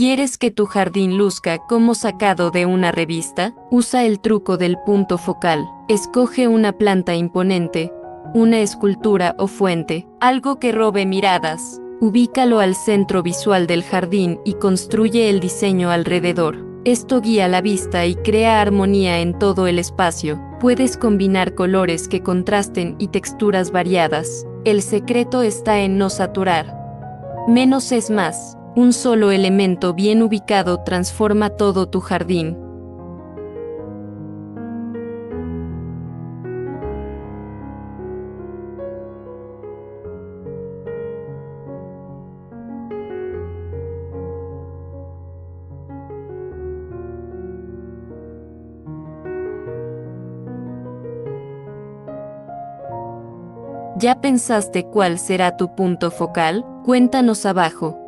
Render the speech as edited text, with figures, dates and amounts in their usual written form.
¿Quieres que tu jardín luzca como sacado de una revista? Usa el truco del punto focal. Escoge una planta imponente, una escultura o fuente, algo que robe miradas. Ubícalo al centro visual del jardín y construye el diseño alrededor. Esto guía la vista y crea armonía en todo el espacio. Puedes combinar colores que contrasten y texturas variadas. El secreto está en no saturar. Menos es más. Un solo elemento bien ubicado transforma todo tu jardín. ¿Ya pensaste cuál será tu punto focal? Cuéntanos abajo.